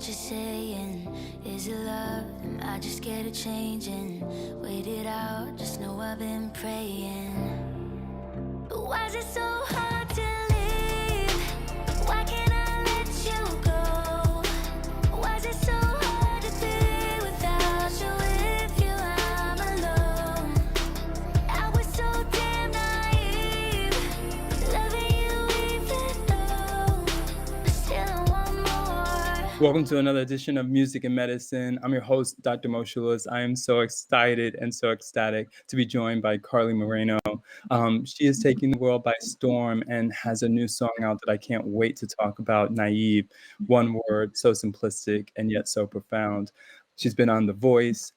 what you're saying. Is it love? Am I just scared of changing? Wait it out, just know I've been praying. But why is it so hard to leave? Why can't I let you go? Why is it so hard to be without you? With you I'm alone. I was so damn naive, loving you even though I still want more. Welcome to another edition of Music and Medicine. I'm your host, Dr. Moshe Lewis. I am so excited and so ecstatic to be joined by Carly Moreno. She is taking the world by storm and has a new song out that I can't wait to talk about, Naive. One word, so simplistic and yet so profound. She's been on The Voice,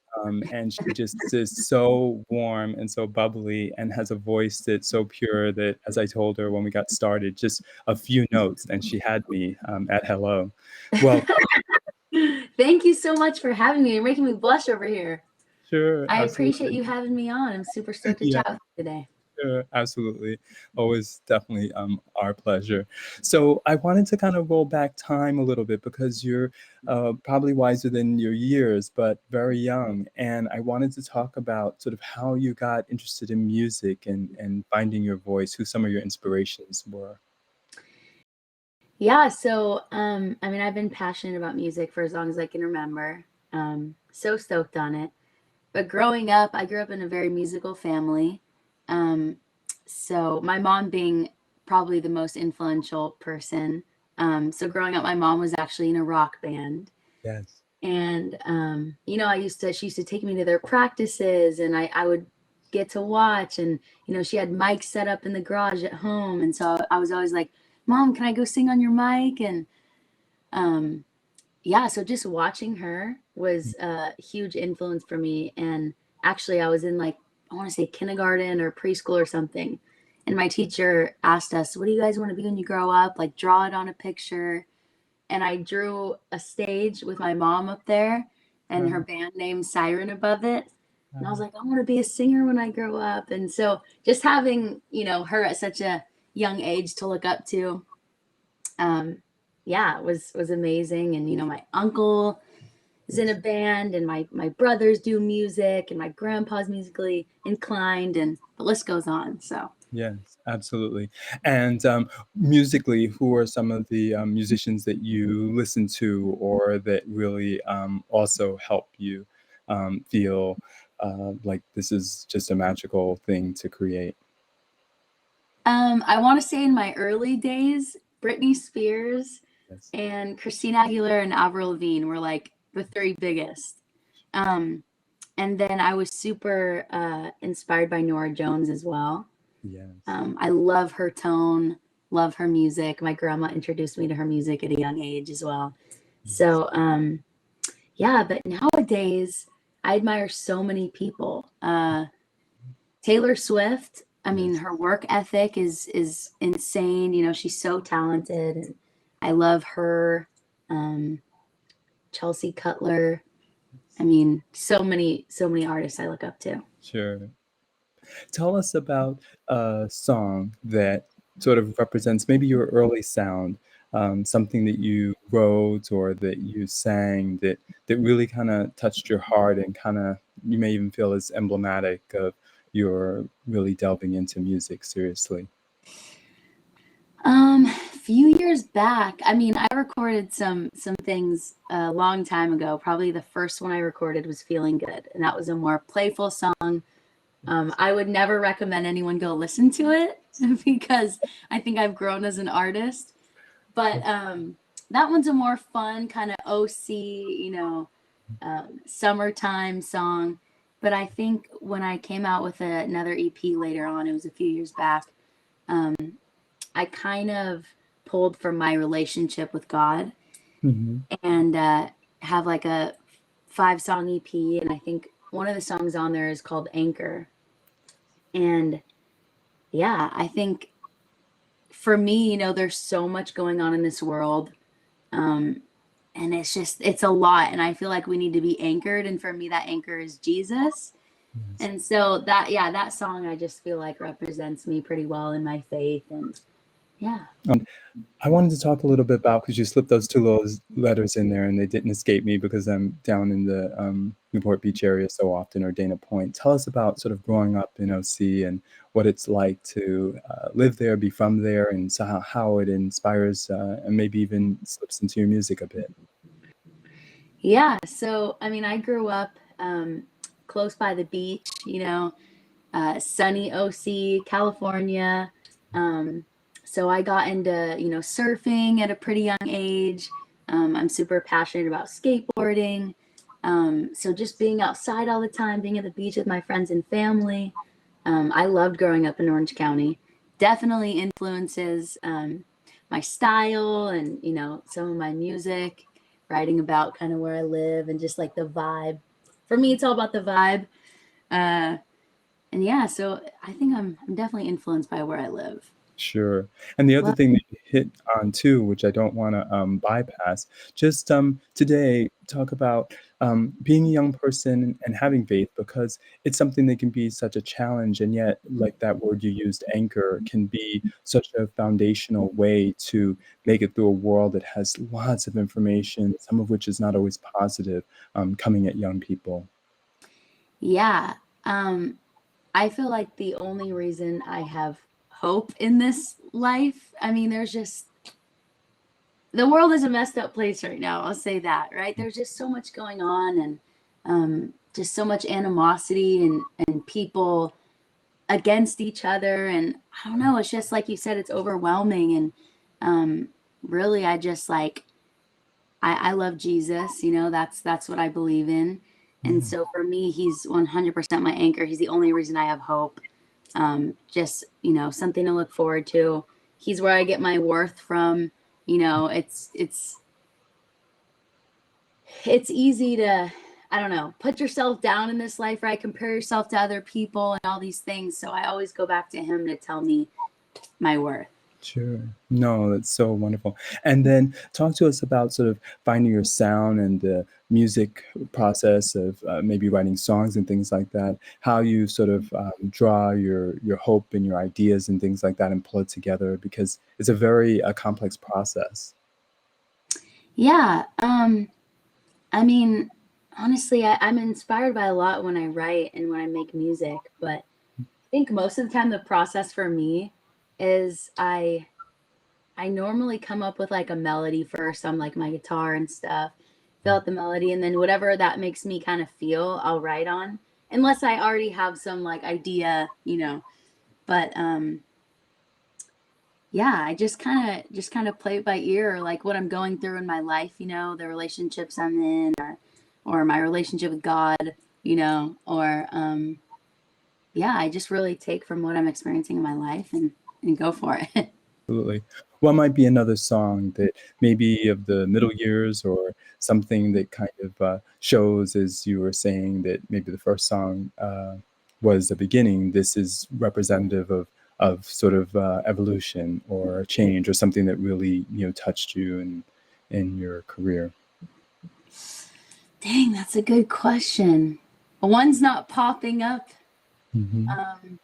and she just is so warm and so bubbly and has a voice that's so pure that, as I told her when we got started, just a few notes and she had me at hello. Well, Thank you so much for having me. You're making me blush over here. sure. I Absolutely. appreciate you having me on. I'm super stoked to chat with you today. Sure, absolutely. Always definitely our pleasure. So I wanted to kind of roll back time a little bit because you're probably wiser than your years, but very young. And I wanted to talk about sort of how you got interested in music and finding your voice, who some of your inspirations were. Yeah, so I mean, I've been passionate about music for as long as I can remember. So stoked on it. But growing up, I grew up in a very musical family. So my mom being probably the most influential person. So growing up, my mom was actually in a rock band. Yes. And you know, she used to take me to their practices, and I would get to watch. And you know, she had mics set up in the garage at home, and so I was always like, Mom, can I go sing on your mic? And yeah, so just watching her was a huge influence for me. And actually, I was in, like, I want to say kindergarten or preschool or something, and my teacher asked us, what do you guys want to be when you grow up? Like, draw it on a picture. And I drew a stage with my mom up there and her band name Siren above it. And I was like, I want to be a singer when I grow up. And so just having, you know, her at such a young age to look up to, yeah, it was amazing. And, you know, my uncle is in a band, and my brothers do music, and my grandpa's musically inclined, and the list goes on. So Yes, absolutely. And musically, who are some of the musicians that you listen to or that really also help you feel like this is just a magical thing to create? I want to say in my early days, Britney Spears Yes. and Christina Aguilera and Avril Lavigne were like the three biggest. And then I was super inspired by Nora Jones as well. Yes. I love her tone, love her music. My grandma introduced me to her music at a young age as well. So yeah, but nowadays I admire so many people. Taylor Swift, I mean, her work ethic is insane. You know, she's so talented, and I love her. Chelsea Cutler. I mean, so many artists I look up to. Sure. Tell us about a song that sort of represents maybe your early sound, something that you wrote or that you sang that really kind of touched your heart and kind of you may even feel is emblematic of your really delving into music seriously. A few years back, I mean, I recorded some things a long time ago. Probably the first one I recorded was Feeling Good, and that was a more playful song. I would never recommend anyone go listen to it because I think I've grown as an artist. But that one's a more fun kind of OC, you know, summertime song. But I think when I came out with another EP later on, it was a few years back, I kind of pulled from my relationship with God and have like a 5-song EP. And I think one of the songs on there is called Anchor. And yeah, I think for me, you know, there's so much going on in this world. And it's a lot. And I feel like we need to be anchored. And for me, that anchor is Jesus. Yes. And so that song, I just feel like represents me pretty well in my faith. And Yeah. I wanted to talk a little bit about, because you slipped those two little letters in there and they didn't escape me because I'm down in the Newport Beach area so often, or Dana Point. Tell us about sort of growing up in OC and what it's like to live there, be from there, and so how it inspires and maybe even slips into your music a bit. Yeah. So, I mean, I grew up close by the beach, sunny OC, California. So I got into, surfing at a pretty young age. I'm super passionate about skateboarding. So just being outside all the time, being at the beach with my friends and family. I loved growing up in Orange County. Definitely influences my style and, some of my music, writing about kind of where I live and just like the vibe. For me, it's all about the vibe. Uh, and yeah, so I think I'm definitely influenced by where I live. Sure. And the other Well, thing that you hit on too, which I don't want to bypass, just today talk about being a young person and having faith, because it's something that can be such a challenge, and yet, like that word you used, anchor, can be such a foundational way to make it through a world that has lots of information, some of which is not always positive, coming at young people. yeah. I feel like the only reason I have hope in this life, I mean, there's just the world is a messed up place right now. I'll say that, right? There's just so much going on and just so much animosity and people against each other. And I don't know, it's just like you said, it's overwhelming. And really, I just like, I love Jesus, that's what I believe in. And Yeah. so for me, he's 100% my anchor. He's the only reason I have hope. Just, something to look forward to. He's where I get my worth from. It's easy to, I don't know, put yourself down in this life, right? Compare yourself to other people and all these things. So I always go back to him to tell me my worth. Sure. No, that's so wonderful. And then talk to us about sort of finding your sound and the music process of maybe writing songs and things like that. How you sort of draw your hope and your ideas and things like that and pull it together, because it's a very complex process. Yeah. I mean, honestly, I'm inspired by a lot when I write and when I make music, but I think most of the time the process for me is I normally come up with like a melody first on like my guitar and stuff, fill out the melody, and then whatever that makes me kind of feel, I'll write on. Unless I already have some like idea, But yeah, I just kind of play it by ear, like what I'm going through in my life, the relationships I'm in, or my relationship with God, or yeah, I just really take from what I'm experiencing in my life and go for it. Absolutely. What might be another song that maybe of the middle years, or something that kind of shows, as you were saying, that maybe the first song was the beginning. This is representative of sort of evolution or change, or something that really touched you in your career. Dang, that's a good question. One's not popping up. Hmm. Um,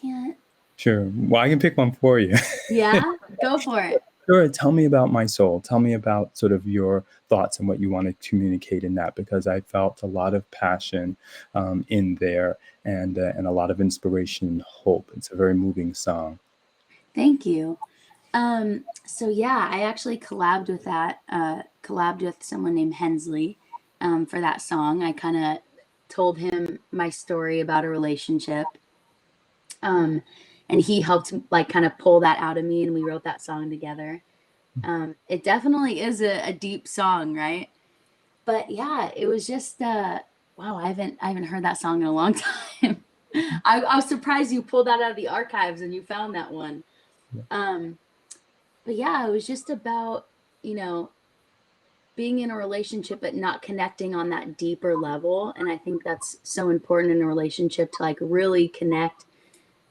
can't. Sure. Well, I can pick one for you. Yeah, go for it. Sure. Tell me about My Soul. Tell me about sort of your thoughts and what you want to communicate in that, because I felt a lot of passion in there, and a lot of inspiration and hope. It's a very moving song. Thank you. So yeah, I actually collabed with someone named Hensley, for that song. I kind of told him my story about a relationship. Um, and he helped like kind of pull that out of me and we wrote that song together. It definitely is a deep song, right? But yeah, it was just wow, I haven't heard that song in a long time. I was surprised you pulled that out of the archives and you found that one. Um, but yeah, it was just about, you know, being in a relationship but not connecting on that deeper level. And I think that's so important in a relationship to like really connect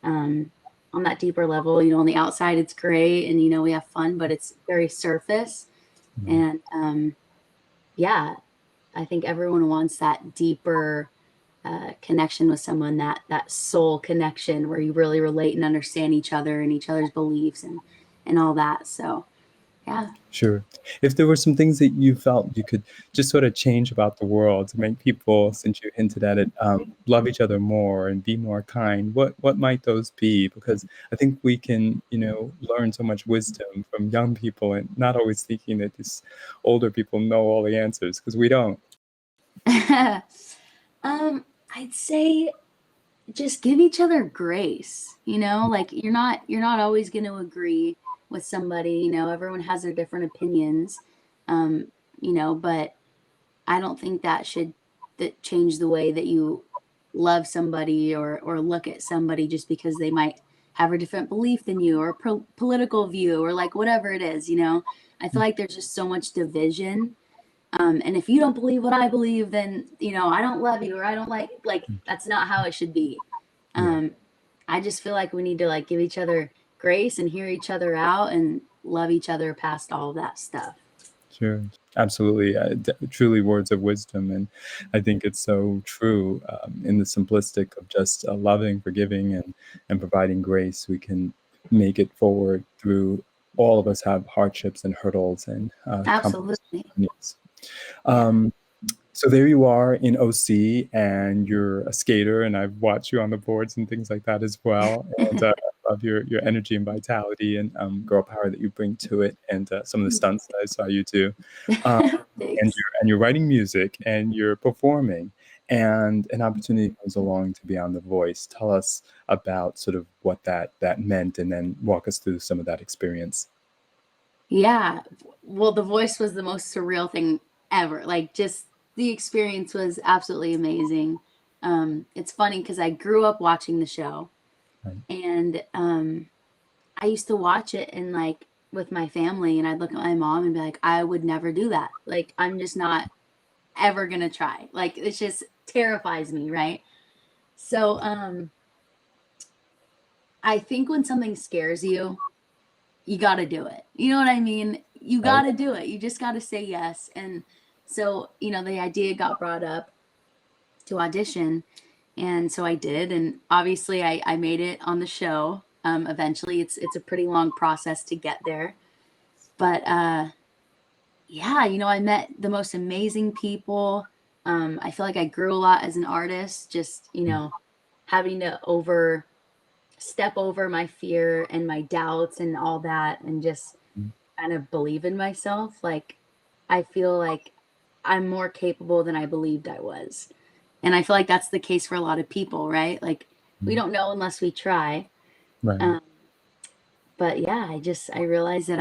um, on that deeper level. On the outside it's great and we have fun, but it's very surface. And yeah, I think everyone wants that deeper connection with someone, that soul connection where you really relate and understand each other and each other's beliefs and all that. So yeah. Sure. If there were some things that you felt you could just sort of change about the world to make people, since you hinted at it, love each other more and be more kind, what might those be? Because I think we can, learn so much wisdom from young people and not always thinking that these older people know all the answers, because we don't. I'd say just give each other grace, like you're not always going to agree with somebody, everyone has their different opinions. But I don't think that change the way that you love somebody or look at somebody just because they might have a different belief than you or political view or like whatever it is. I feel like there's just so much division. And if you don't believe what I believe, then I don't love you, or I don't like that's not how it should be. Yeah. I just feel like we need to like give each other grace and hear each other out and love each other past all of that stuff. Sure, absolutely. Truly words of wisdom. And I think it's so true, in the simplistic of just loving, forgiving, and providing grace. We can make it forward through all of us have hardships and hurdles and complex Absolutely. needs. Yeah. Um, so there you are in OC, and you're a skater, and I've watched you on the boards and things like that as well. And I love your energy and vitality and girl power that you bring to it, and some of the stunts that I saw you do. Um, and Thanks. you're writing music and you're performing, and an opportunity comes along to be on The Voice. Tell us about sort of what that meant, and then walk us through some of that experience. Yeah. Well, The Voice was the most surreal thing ever. Like, just the experience was absolutely amazing. It's funny because I grew up watching the show, Right. and I used to watch it and like with my family, and I'd look at my mom and be like, I would never do that. Like, I'm just not ever gonna try. Like, it just terrifies me, right? So, I think when something scares you, you got to do it. You know what I mean? You got Right. to do it. You just got to say yes. And so, the idea got brought up to audition. And so I did. And obviously, I made it on the show. Eventually, it's a pretty long process to get there. But yeah, I met the most amazing people. I feel like I grew a lot as an artist, just, having to step over my fear and my doubts and all that and just Mm. kind of believe in myself. Like, I feel like I'm more capable than I believed I was. And I feel like that's the case for a lot of people, right? Like, we Mm. don't know unless we try. Right. Um, but yeah, I realized that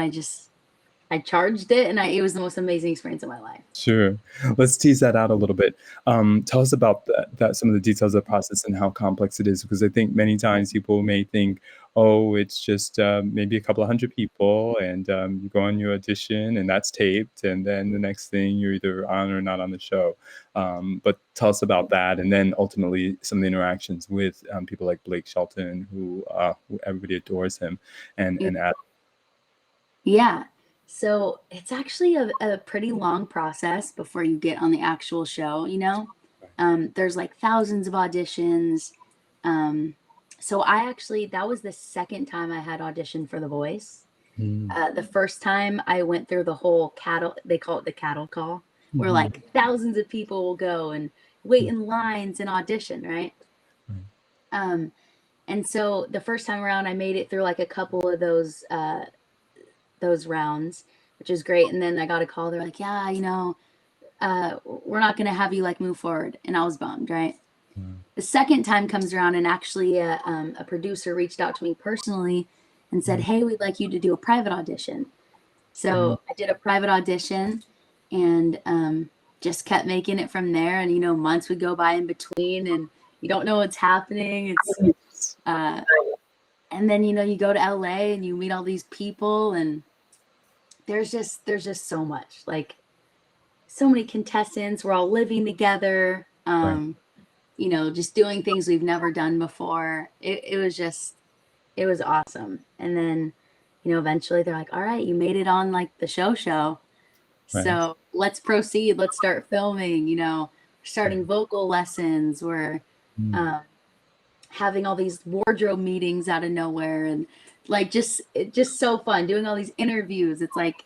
I charged it, and it was the most amazing experience of my life. Sure. Let's tease that out a little bit. Tell us about that some of the details of the process and how complex it is, because I think many times people may think, oh, it's just maybe a couple of hundred people, and you go on your audition, and that's taped, and then the next thing you're either on or not on the show. But tell us about that, and then ultimately some of the interactions with people like Blake Shelton, who everybody adores him, and Adam. Yeah. So it's actually a pretty long process before you get on the actual show. There's like thousands of auditions. Um, so that was the second time I had auditioned for The Voice. Mm. The first time I went through the whole they call it the cattle call, where Mhm. like thousands of people will go and wait Mm. in lines and audition, right? Right. Um, and so the first time around, I made it through like a couple of those rounds, which is great. And then I got a call. They're like, yeah, we're not going to have you like move forward. And I was bummed, right? Wow. The second time comes around, and actually a producer reached out to me personally and said, Mm. hey, we'd like you to do a private audition. Mm. So I did a private audition, and just kept making it from there. And, months would go by in between, and you don't know what's happening. Uh, and then, you go to LA and you meet all these people, and there's just so much, like, so many contestants. We're all living together, Right. just doing things we've never done before. It was awesome. And then, eventually they're like, all right, you made it on like the show. Right. So let's proceed. Let's start filming. starting vocal lessons. We're having all these wardrobe meetings out of nowhere, and like just so fun doing all these interviews. It's like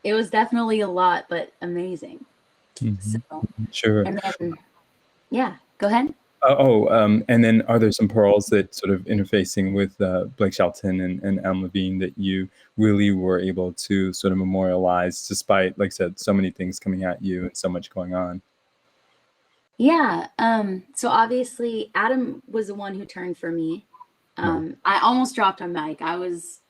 it was definitely a lot, but amazing. So, Sure. and then yeah, go ahead. And then are there some pearls that sort of interfacing with Blake Shelton and Em Levine that you really were able to sort of memorialize, despite, like I said, so many things coming at you and so much going on? Yeah. So obviously Adam was the one who turned for me. I almost dropped on mic. I was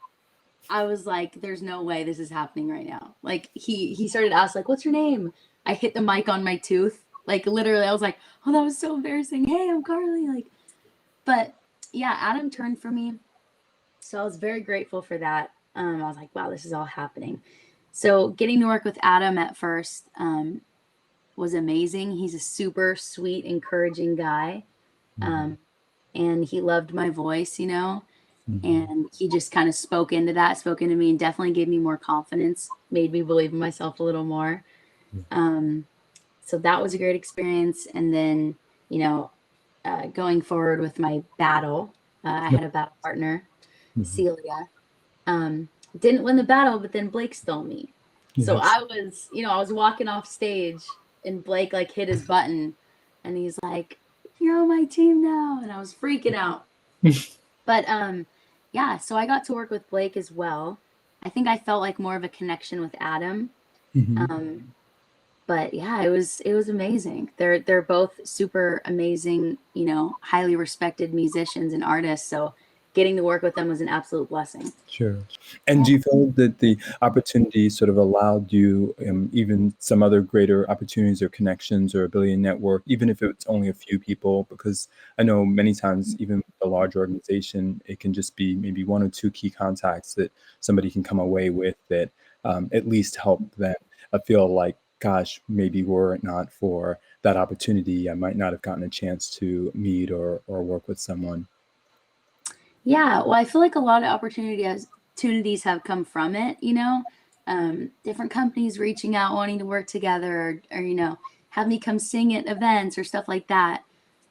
like, there's no way this is happening right now. Like he started to ask, like, what's your name? I hit the mic on my tooth. Like literally, I was like, oh, that was so embarrassing. Hey, I'm Carly. Like, but yeah, Adam turned for me. So I was very grateful for that. I was like, wow, this is all happening. So getting to work with Adam at first was amazing. He's a super sweet, encouraging guy. And he loved my voice, you know, and he just kind of spoke into me and definitely gave me more confidence, made me believe in myself a little more. So that was a great experience. And then, you know, going forward with my battle, I had a battle partner, Celia. Didn't win the battle, but then Blake stole me. So Yes. I was, you know, I was walking off stage and Blake like hit his button and he's like, you're on my team now. And I was freaking out. But yeah, so I got to work with Blake as well. I think I felt like more of a connection with Adam. But yeah, it was amazing. They're both super amazing, you know, highly respected musicians and artists. So getting to work with them was an absolute blessing. Sure. And do you feel that the opportunity sort of allowed you even some other greater opportunities or connections or ability to network, even if it's only a few people? Because I know many times, even with a large organization, it can just be maybe one or two key contacts that somebody can come away with that at least help them feel like, gosh, maybe were it not for that opportunity, I might not have gotten a chance to meet or work with someone. Yeah, well, I feel like a lot of opportunities have come from it, you know, different companies reaching out, wanting to work together, or you know, have me come sing at events or stuff like that.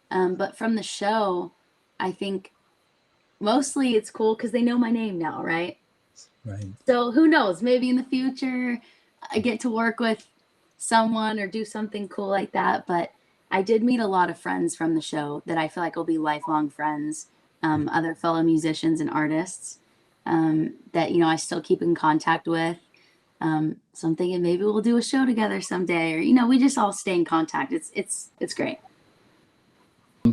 But from the show, I think mostly it's cool because they know my name now, right? Right. So who knows? Maybe in the future, I get to work with someone or do something cool like that. But I did meet a lot of friends from the show that I feel like will be lifelong friends, other fellow musicians and artists that, you know, I still keep in contact with. So I'm thinking maybe we'll do a show together someday, or, you know, we just all stay in contact. It's great.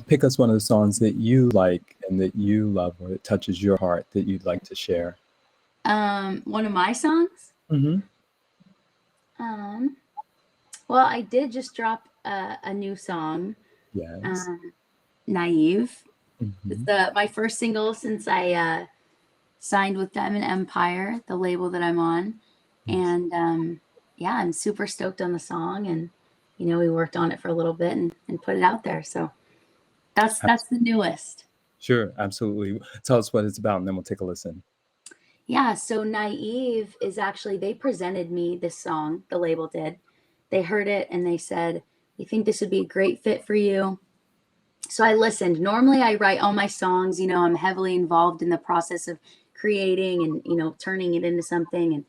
Pick us one of the songs that you like and that you love or that touches your heart that you'd like to share. One of my songs. Um, well, I did just drop a new song, Yes. Naive. It's my first single since I signed with Diamond Empire, the label that I'm on. And yeah, I'm super stoked on the song. And, you know, we worked on it for a little bit and put it out there. So that's the newest. Sure, absolutely. Tell us what it's about, and then we'll take a listen. Yeah, so Naive is actually, they presented me this song, the label did. They heard it and they said, we think this would be a great fit for you. So I listened. Normally I write all my songs, you know, I'm heavily involved in the process of creating and, you know, turning it into something. And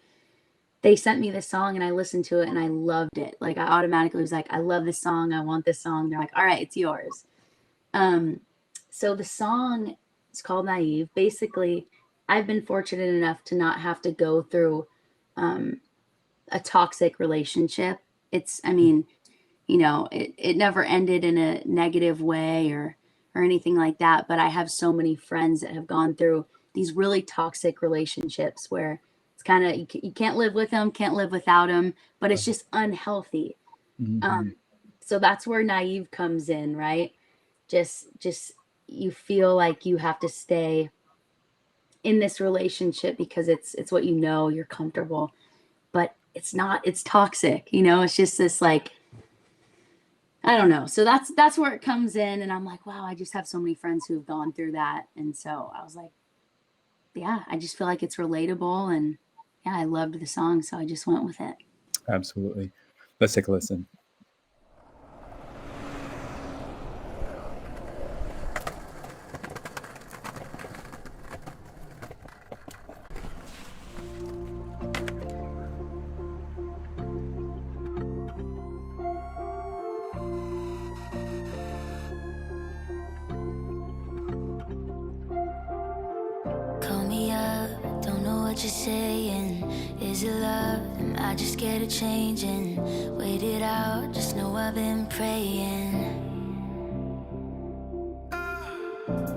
they sent me this song and I listened to it and I loved it. Like I automatically was like, I love this song. I want this song. They're like, all right, it's yours. So the song is called Naive. Basically, I've been fortunate enough to not have to go through a toxic relationship. I mean, you know, it never ended in a negative way or anything like that. But I have so many friends that have gone through these really toxic relationships where it's kind of you can't live with them, can't live without them, but it's just unhealthy. So that's where Naive comes in, right? Just you feel like you have to stay in this relationship because it's what you know, you're comfortable, but it's not, it's toxic, you know, it's just this like I don't know. So that's where it comes in and I'm like, wow, I just have so many friends who've gone through that. And so I was like, yeah, I just feel like it's relatable and yeah, I loved the song, so I just went with it. Absolutely. Let's take a listen. what you're saying. Is it love? Am I just scared of changing? Wait it out, just know I've been praying.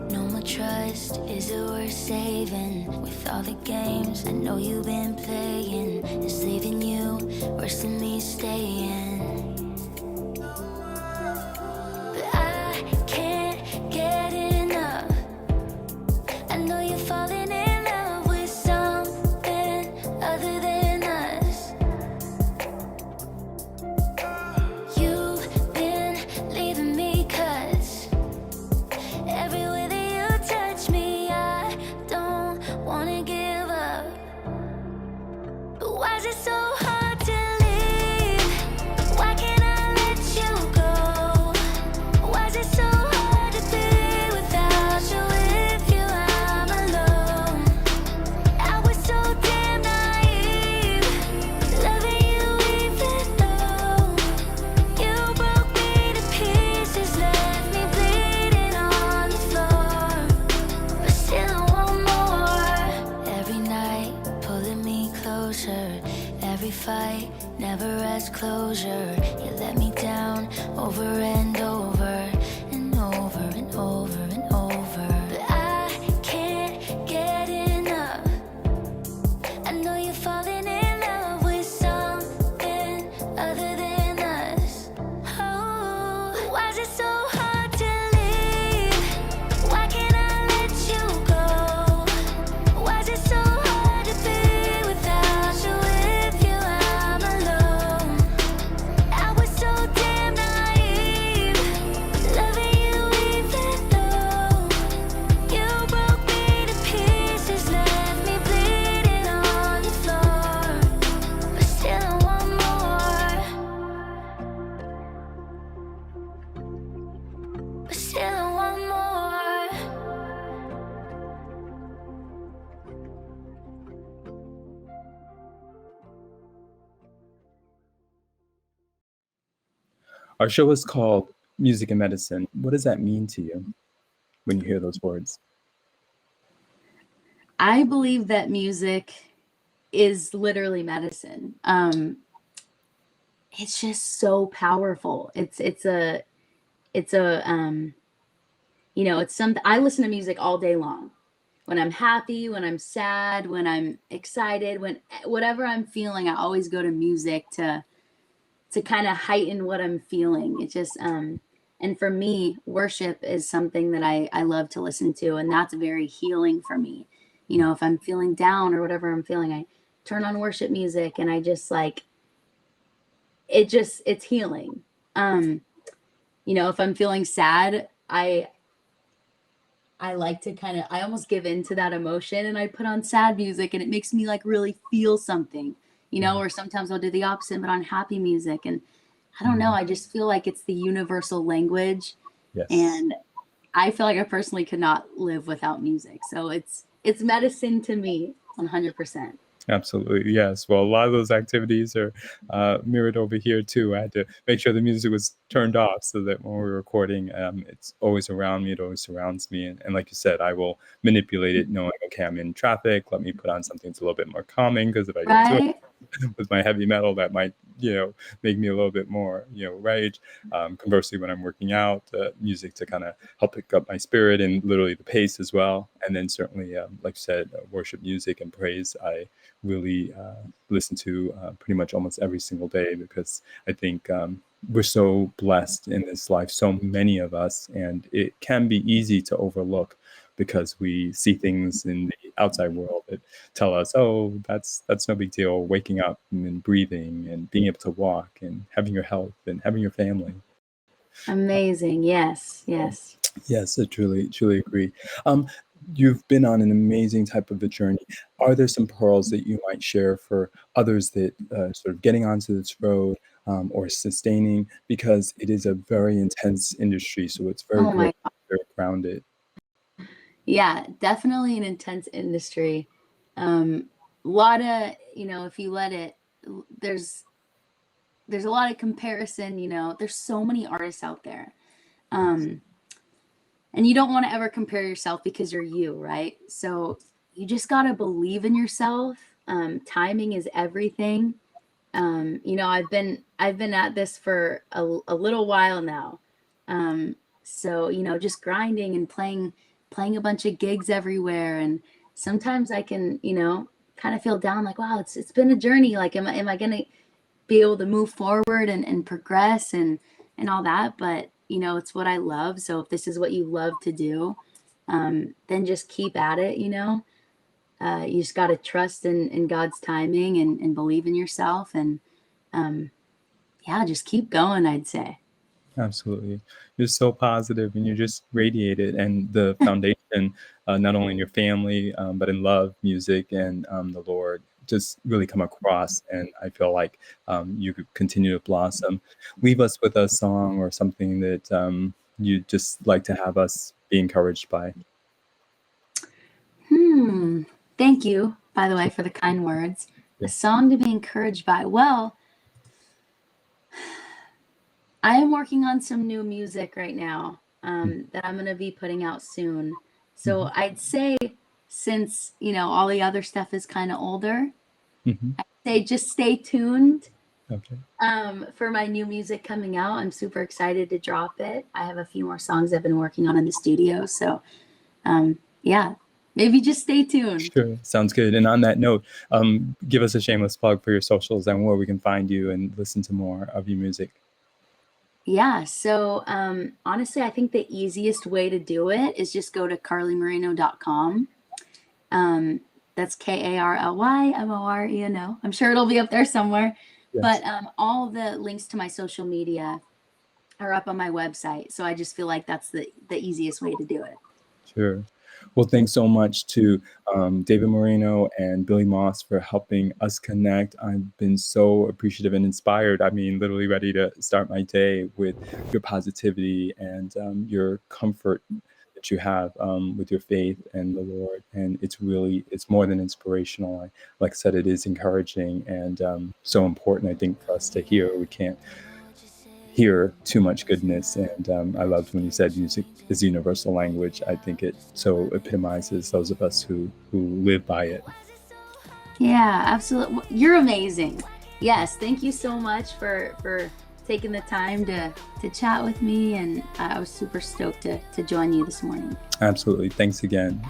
No more trust, is it worth saving? With all the games I know you've been playing, is leaving you worse than me staying? But I can't get enough. I know you're falling in love with something other than us. You've been leaving me cuts everywhere that you touch me. I don't wanna give up, but why is it so hard to leave? Why can't I let you go? Why is it so hard to be without you? With you I'm alone. I was so damn naive, loving you even though you broke me to pieces, left me bleeding on the floor. But still I want more. Every night pulling me closer, every fight never has closure. You let me down over and over and over and over and over. But I can't get enough. I know you're falling in love with something other than us. Oh, why is it so hard to leave? Why can't I let you go? Why is it so hard to be without you? With you I'm alone. I was so damn naive, loving you even though you broke me to pieces, left me bleeding on the floor. But still I want more. But still I want more. Our show is called Music and Medicine. What does that mean to you when you hear those words? I believe that music is literally medicine. It's just so powerful. It's a it's something. I listen to music all day long. When I'm happy, when I'm sad, when I'm excited, when whatever I'm feeling, I always go to music to kind of heighten what I'm feeling. It just and for me, worship is something that I love to listen to, and that's very healing for me. If I'm feeling down or whatever I'm feeling, I turn on worship music and I just like it's healing. If I'm feeling sad, I like to I almost give in to that emotion and I put on sad music and it makes me like really feel something, or sometimes I'll do the opposite, but on happy music. And I don't know, I just feel like it's the universal language. Yes. And I feel like I personally could not live without music. So it's medicine to me, 100%. Absolutely, yes. Well, a lot of those activities are mirrored over here too. I had to make sure the music was turned off so that when we're recording, it's always around me. It always surrounds me. And like you said, I will manipulate it knowing, okay, I'm in traffic. Let me put on something that's a little bit more calming, because if I get too with my heavy metal, that might, make me a little bit more, rage. Conversely, when I'm working out, music to kind of help pick up my spirit and literally the pace as well. And then certainly, like you said, worship music and praise, I really listen to pretty much almost every single day, because I think we're so blessed in this life, so many of us, and it can be easy to overlook because we see things in the outside world that tell us, oh, that's no big deal. Waking up and breathing and being able to walk and having your health and having your family. Amazing. Yes. Yes, I truly agree. You've been on an amazing type of a journey. Are there some pearls that you might share for others that sort of getting onto this road or sustaining, because it is a very intense industry, so it's very very grounded. Yeah, definitely an intense industry. A lot of, if you let it, there's a lot of comparison, there's so many artists out there. And you don't want to ever compare yourself because you're you, right? So you just got to believe in yourself. Timing is everything. I've been at this for a little while now. So, just grinding and playing a bunch of gigs everywhere. And sometimes I can, kind of feel down, like, wow, it's been a journey. Like, am I going to be able to move forward and progress and all that? But, it's what I love. So if this is what you love to do, then just keep at it. You just got to trust in God's timing and believe in yourself. And, yeah, just keep going, I'd say. Absolutely. You're so positive and you just radiate it. And the foundation, not only in your family, but in love, music, and the Lord, just really come across. And I feel like you could continue to blossom. Leave us with a song or something that you just like to have us be encouraged by. Thank you, by the way, for the kind words. Yeah. A song to be encouraged by. Well, I am working on some new music right now that I'm going to be putting out soon. So I'd say, since, all the other stuff is kind of older, I'd say just stay tuned Okay. for my new music coming out. I'm super excited to drop it. I have a few more songs I've been working on in the studio. So, yeah, maybe just stay tuned. Sure. Sounds good. And on that note, give us a shameless plug for your socials and where we can find you and listen to more of your music. Yeah, so honestly, I think the easiest way to do it is just go to carlymoreno.com. That's KARLYMORENO. I'm sure it'll be up there somewhere. Yes. But all the links to my social media are up on my website. So I just feel like that's the easiest way to do it. Sure. Well, thanks so much to David Moreno and Billy Moss for helping us connect. I've been so appreciative and inspired. I mean, literally ready to start my day with your positivity and your comfort that you have with your faith and the Lord. And it's more than inspirational. Like I said, it is encouraging and so important, I think, for us to hear. We can't hear too much goodness. And I loved when you said music is a universal language. I think it so epitomizes those of us who live by it. Yeah, absolutely. You're amazing. Yes, thank you so much for taking the time to chat with me. And I was super stoked to join you this morning. Absolutely. Thanks again.